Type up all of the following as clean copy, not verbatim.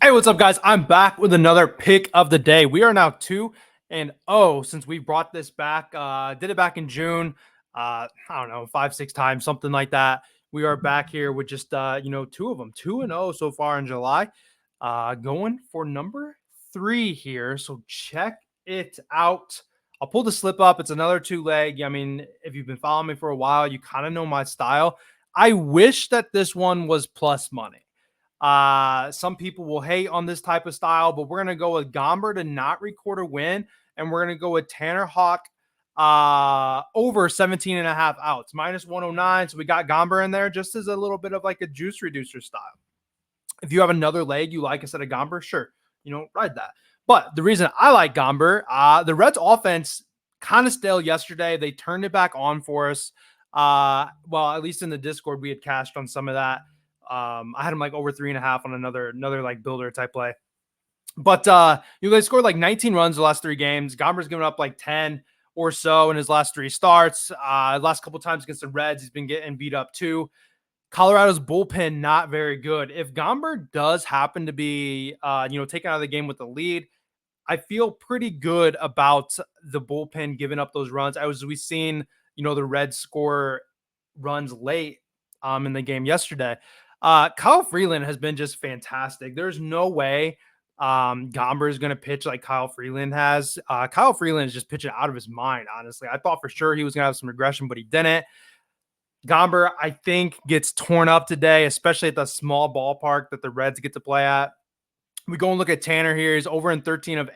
Hey, what's up, guys? I'm back with another pick of the day. We are now 2-0 since we brought this back. Did it back in June. I don't know, 5, 6 times, something like that. We are back here with just two of them, 2-0 so far in July. Going for number 3 here. So check it out. I'll pull the slip up. It's another 2-leg. I mean, if you've been following me for a while, you kind of know my style. I wish that this one was plus money. Some people will hate on this type of style, but we're going to go with Gomber to not record a win. And we're going to go with Tanner Houck over 17 and a half outs, minus 109. So we got Gomber in there just as a little bit of like a juice reducer style. If you have another leg you like instead of Gomber, sure, ride that. But the reason I like Gomber, the Reds offense kind of stale yesterday. They turned it back on for us. Well, at least in the Discord, we had cashed on some of that. I had him like over 3.5 on another like builder type play. But they scored like 19 runs the last 3 games. Gomber's given up like 10 or so in his last 3 starts. Last couple times against the Reds, he's been getting beat up too. Colorado's bullpen not very good. If Gomber does happen to be taken out of the game with the lead, I feel pretty good about the bullpen giving up those runs. We've seen the Reds score runs late in the game yesterday. Kyle Freeland has been just fantastic. There's no way Gomber is going to pitch like Kyle Freeland has. Kyle Freeland is just pitching out of his mind, honestly. I thought for sure he was going to have some regression, but he didn't. Gomber, I think, gets torn up today, especially at the small ballpark that the Reds get to play at. We go and look at Tanner here. He's over in 13 of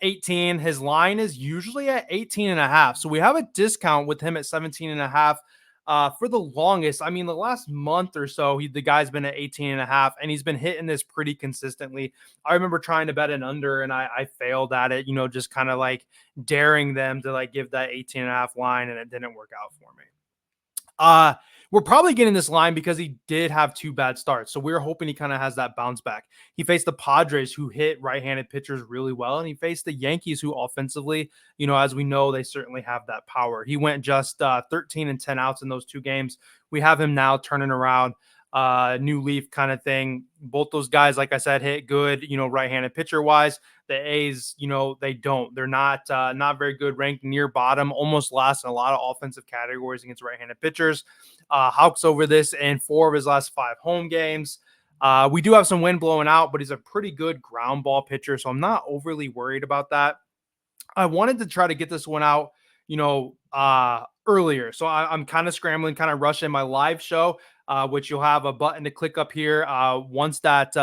18. His line is usually at 18 and a half. So we have a discount with him at 17 and a half. For the longest, I mean, the last month or so, the guy's been at 18 and a half, and he's been hitting this pretty consistently. I remember trying to bet an under, and I failed at it, just kind of like daring them to like give that 18 and a half line, and it didn't work out for me. We're probably getting this line because he did have 2 bad starts. So we're hoping he kind of has that bounce back. He faced the Padres, who hit right-handed pitchers really well. And he faced the Yankees, who offensively, as we know, they certainly have that power. He went just 13 and 10 outs in those 2 games. We have him now turning around, new leaf kind of thing. Both those guys, like I said, hit good, right-handed pitcher wise. The A's, they don't. They're not very good, ranked near bottom, almost last in a lot of offensive categories against right-handed pitchers. Houck's over this in 4 of his last 5 home games. We do have some wind blowing out, but he's a pretty good ground ball pitcher, so I'm not overly worried about that. I wanted to try to get this one out, earlier. So I'm kind of scrambling, kind of rushing my live show, which you'll have a button to click up here once that,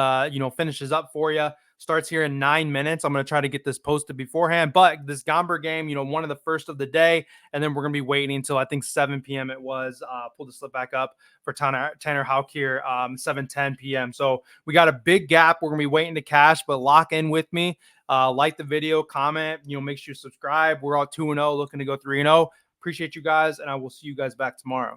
finishes up for you. Starts here in 9 minutes. I'm going to try to get this posted beforehand. But this Gomber game, one of the first of the day. And then we're going to be waiting until I think 7 p.m. it was. Pull the slip back up for Tanner Houck here, 7:10 p.m. So we got a big gap. We're going to be waiting to cash, but lock in with me. Like the video, comment, make sure you subscribe. We're all 2-0, looking to go 3-0. Appreciate you guys, and I will see you guys back tomorrow.